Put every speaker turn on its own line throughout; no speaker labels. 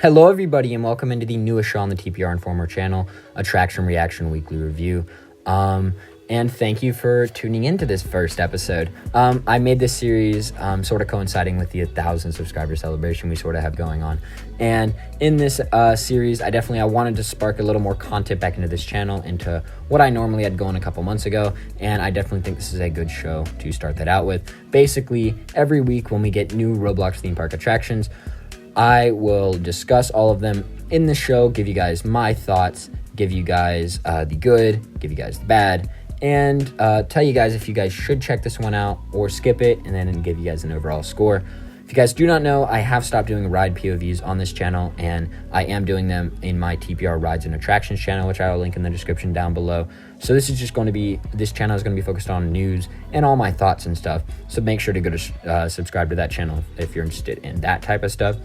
Hello everybody and welcome into the newest show on the TPR Informer channel, Attraction Reaction Weekly Review. And thank you for tuning into this first episode. I made this series sort of coinciding with the 1,000 subscriber celebration we sort of have going on. And in this series, I wanted to spark a little more content back into this channel, into what I normally had going a couple months ago. And I definitely think this is a good show to start that out with. Basically, every week when we get new Roblox theme park attractions, I will discuss all of them in the show, give you guys my thoughts, give you guys the good, give you guys the bad, and tell you guys if you guys should check this one out or skip it, and then give you guys an overall score. If you guys do not know, I have stopped doing ride POVs on this channel, and I am doing them in my TPR Rides and Attractions channel, which I will link in the description down below. So this channel is going to be focused on news and all my thoughts and stuff. So make sure to go to subscribe to that channel if you're interested in that type of stuff.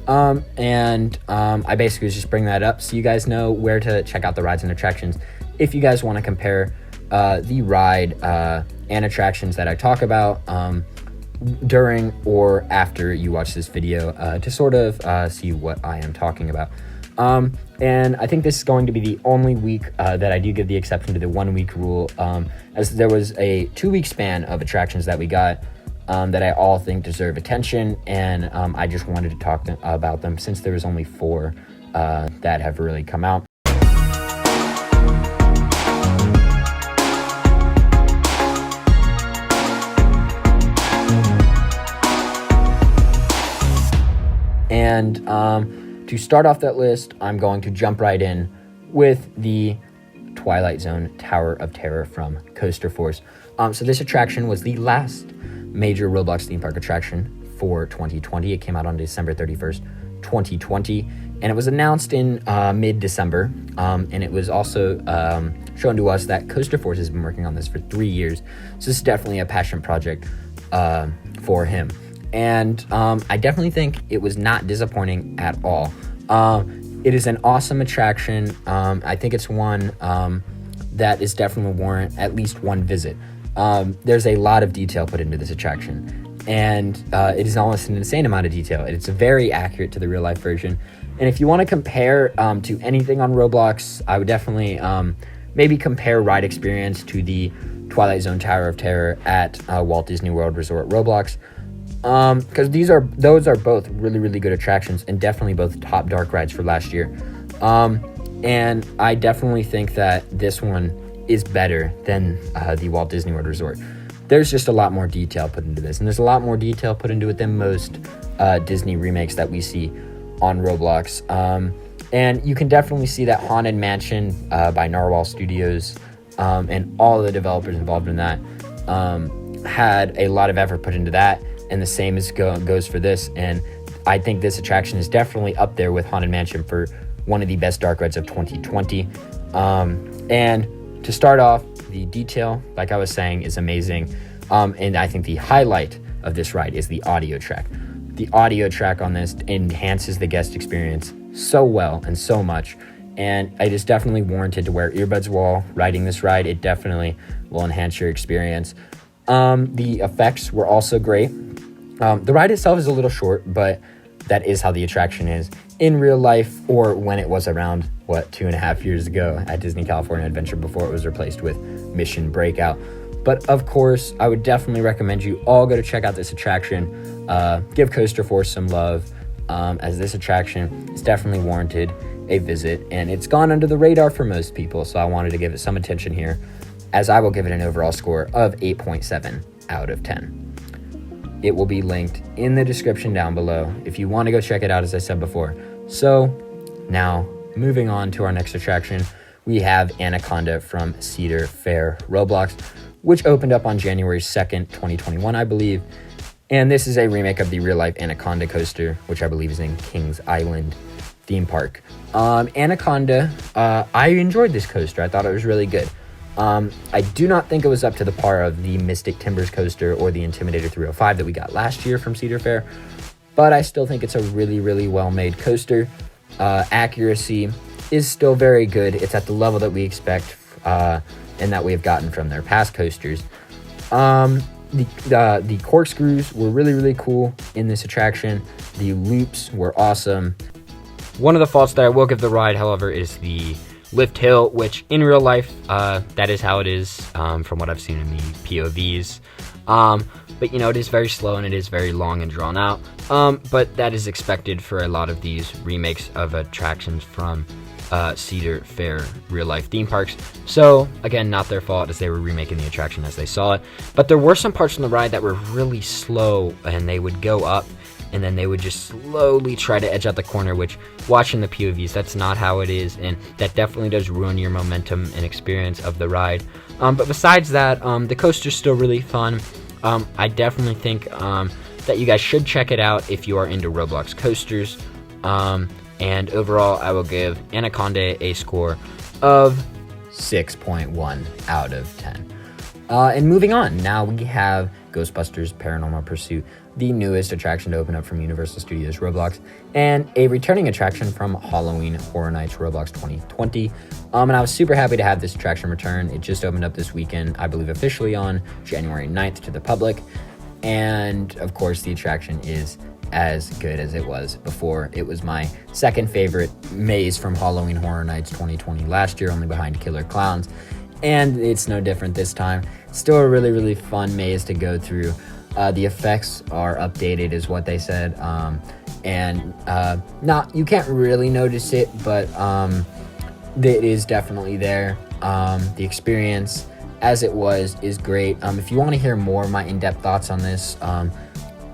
I basically just bring that up so you guys know where to check out the rides and attractions if you guys want to compare the ride and attractions that I talk about during or after you watch this video to sort of see what I am talking about. And I think this is going to be the only week that I do give the exception to the 1 week rule, as there was a 2 week span of attractions that we got that I all think deserve attention, and I just wanted to talk about them since there was only 4 that have really come out. And to start off that list, I'm going to jump right in with the Twilight Zone Tower of Terror from Coaster Force. So this attraction was the last major Roblox theme park attraction for 2020. It came out on December 31st, 2020, and it was announced in mid-December, and it was also shown to us that Coaster Force has been working on this for 3 years, so this is definitely a passion project for him. And I definitely think it was not disappointing at all. It is an awesome attraction. I think it's one that is definitely warrant at least one visit. There's a lot of detail put into this attraction, and it is almost an insane amount of detail. It's very accurate to the real life version. And if you want to compare to anything on Roblox, I would definitely maybe compare ride experience to the Twilight Zone Tower of Terror at Walt Disney World Resort Roblox. Because those are both really good attractions, and definitely both top dark rides for last year. And I definitely think that this one is better than the Walt Disney World Resort. There's just a lot more detail put into this, and there's a lot more detail put into it than most Disney remakes that we see on Roblox. And you can definitely see that Haunted Mansion by Narwhal Studios and all the developers involved in that had a lot of effort put into that, and the same goes for this. And I think this attraction is definitely up there with Haunted Mansion for one of the best dark rides of 2020. And to start off, the detail, like I was saying, is amazing. And I think the highlight of this ride is the audio track. The audio track on this enhances the guest experience so well and so much. And it is definitely warranted to wear earbuds while riding this ride. It definitely will enhance your experience. The effects were also great. The ride itself is a little short, but that is how the attraction is in real life, or when it was around, 2.5 years ago at Disney California Adventure before it was replaced with Mission Breakout. But of course, I would definitely recommend you all go to check out this attraction. Give Coaster Force some love, as this attraction is definitely warranted a visit, and it's gone under the radar for most people, so I wanted to give it some attention here, as I will give it an overall score of 8.7 out of 10. It will be linked in the description down below if you want to go check it out, as I said before. So now, moving on to our next attraction, we have Anaconda from Cedar Fair Roblox, which opened up on January 2nd, 2021, I believe. And this is a remake of the real-life Anaconda coaster, which I believe is in Kings Island theme park. Anaconda, I enjoyed this coaster. I thought it was really good. I do not think it was up to the par of the Mystic Timbers coaster or the Intimidator 305 that we got last year from Cedar Fair, but I still think it's a really well-made coaster. Accuracy is still very good. It's at the level that we expect and that we have gotten from their past coasters. The corkscrews were really cool in this attraction. The loops were awesome. One of the faults that I will give the ride, however, is the lift hill, which in real life, that is how it is, from what I've seen in the POVs. But it is very slow and it is very long and drawn out. But that is expected for a lot of these remakes of attractions from Cedar Fair real life theme parks. So again, not their fault as they were remaking the attraction as they saw it. But there were some parts in the ride that were really slow, and they would go up and then they would just slowly try to edge out the corner, which watching the POVs, that's not how it is, and that definitely does ruin your momentum and experience of the ride. But besides that, the coaster's still really fun. I definitely think that you guys should check it out if you are into Roblox coasters. And overall, I will give Anaconda a score of 6.1 out of 10. And moving on, now we have Ghostbusters Paranormal Pursuit, the newest attraction to open up from Universal Studios Roblox, and a returning attraction from Halloween Horror Nights Roblox 2020. And I was super happy to have this attraction return. It just opened up this weekend, I believe officially on January 9th to the public. And of course, the attraction is as good as it was before. It was my second favorite maze from Halloween Horror Nights 2020 last year, only behind Killer Clowns. And it's no different this time. Still a really, really fun maze to go through. The effects are updated is what they said. You can't really notice it, but it is definitely there. The experience as it was is great. If you want to hear more of my in-depth thoughts on this,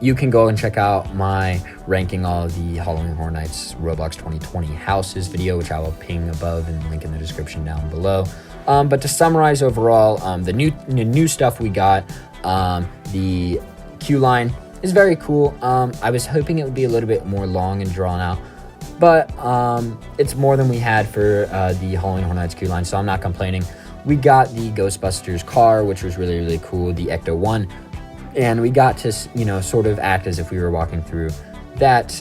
you can go and check out my ranking all of the Halloween Horror Nights Roblox 2020 houses video, which I will ping above and link in the description down below. But to summarize overall, the new stuff we got, the queue line is very cool. I was hoping it would be a little bit more long and drawn out, but it's more than we had for the Halloween Horror Nights queue line, so I'm not complaining. We got the Ghostbusters car, which was really, really cool, the Ecto 1, and we got to, sort of act as if we were walking through that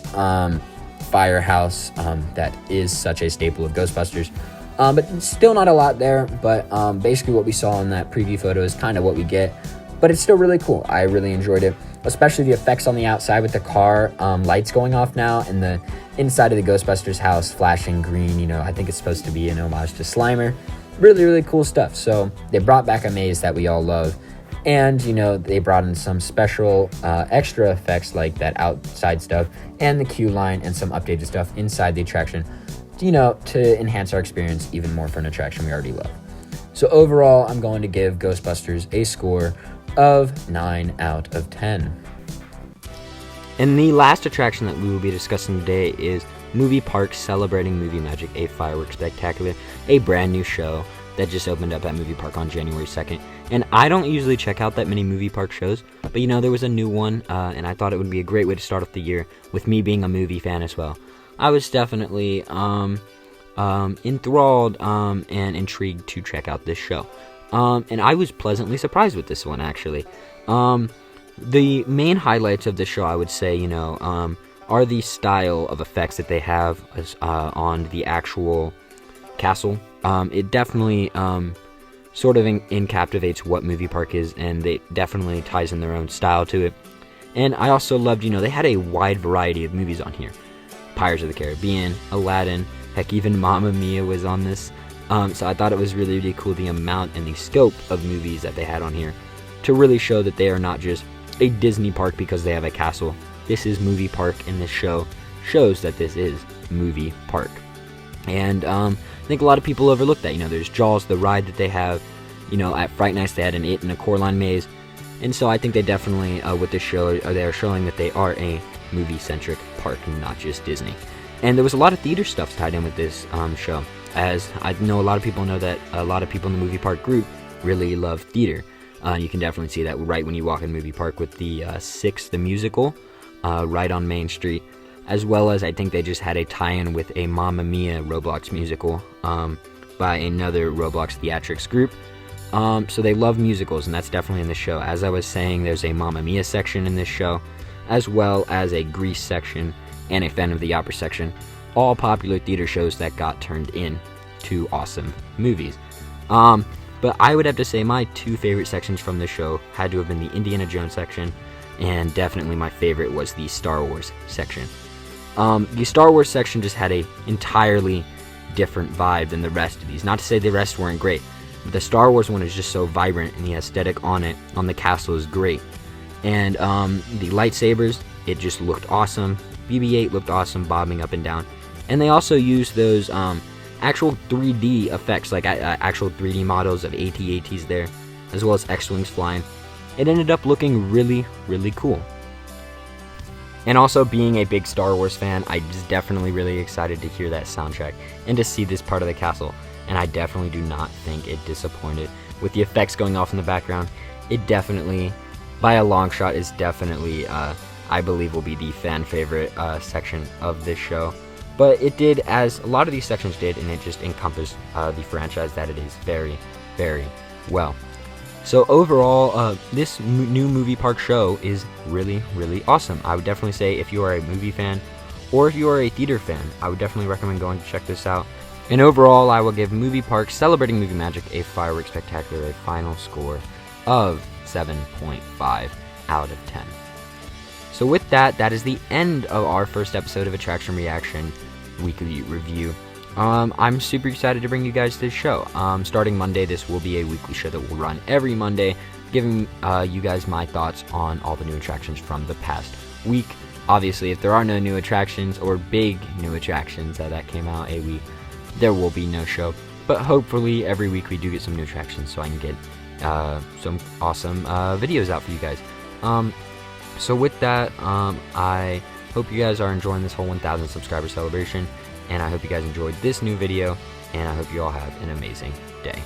firehouse that is such a staple of Ghostbusters. But still not a lot there, but basically what we saw in that preview photo is kind of what we get. But it's still really cool. I really enjoyed it, especially the effects on the outside with the car lights going off now, and the inside of the Ghostbusters house flashing green. I think it's supposed to be an homage to Slimer. Really, really cool stuff. So they brought back a maze that we all love. And, they brought in some special extra effects like that outside stuff and the queue line and some updated stuff inside the attraction, to enhance our experience even more for an attraction we already love. So overall, I'm going to give Ghostbusters a score of 9 out of 10. And the last attraction that we will be discussing today is Movie Park Celebrating Movie Magic, a fireworks spectacular, a brand new show that just opened up at Movie Park on January 2nd. And I don't usually check out that many movie park shows, but there was a new one, and I thought it would be a great way to start off the year with me being a movie fan as well. I was definitely enthralled and intrigued to check out this show. And I was pleasantly surprised with this one, actually. The main highlights of the show, I would say, are the style of effects that they have on the actual castle. It definitely sort of captivates what Movie Park is, and it definitely ties in their own style to it. And I also loved, they had a wide variety of movies on here. Pirates of the Caribbean, Aladdin, heck, even Mamma Mia was on this. So I thought it was really, really cool, the amount and the scope of movies that they had on here to really show that they are not just a Disney park because they have a castle. This is Movie Park, and this show shows that this is Movie Park. And I think a lot of people overlook that. There's Jaws, the ride that they have. At Fright Nights, they had an It and a Coraline maze. And so I think they definitely, with this show, they are showing that they are a movie-centric park and not just Disney. And there was a lot of theater stuff tied in with this show, as I know a lot of people know that a lot of people in the Movie Park group really love theater. You can definitely see that right when you walk in Movie Park with the Six, the musical, right on Main Street, as well as I think they just had a tie-in with a Mamma Mia Roblox musical by another Roblox theatrics group. So they love musicals, and that's definitely in the show. As I was saying, there's a Mamma Mia section in this show, as well as a Grease section and a Phantom of the Opera section, all popular theater shows that got turned into awesome movies. But I would have to say my two favorite sections from this show had to have been the Indiana Jones section, and definitely my favorite was the Star Wars section. The Star Wars section just had a entirely different vibe than the rest of these. Not to say the rest weren't great, but the Star Wars one is just so vibrant, and the aesthetic on the castle is great. And the lightsabers, it just looked awesome. BB-8 looked awesome, bobbing up and down. And they also used those actual 3D effects, like actual 3D models of AT-ATs there, as well as X-Wings flying. It ended up looking really, really cool. And also, being a big Star Wars fan, I was definitely really excited to hear that soundtrack and to see this part of the castle. And I definitely do not think it disappointed. With the effects going off in the background, it definitely, by a long shot, is definitely, I believe, will be the fan favorite section of this show. But it did, as a lot of these sections did, and it just encompassed the franchise that it is very, very well. So overall, this new movie park show is really, really awesome. I would definitely say, if you are a movie fan or if you are a theater fan, I would definitely recommend going to check this out. And overall, I will give Movie Park Celebrating Movie Magic a Fireworks Spectacular a final score of 7.5 out of 10. So with that, that is the end of our first episode of Attraction Reaction Weekly Review. I'm super excited to bring you guys this show. Starting Monday, this will be a weekly show that will run every Monday, giving you guys my thoughts on all the new attractions from the past week. Obviously, if there are no new attractions or big new attractions that came out a week, there will be no show. But hopefully, every week we do get some new attractions, so I can get some awesome videos out for you guys. So with that, I hope you guys are enjoying this whole 1,000 subscriber celebration. And I hope you guys enjoyed this new video, and I hope you all have an amazing day.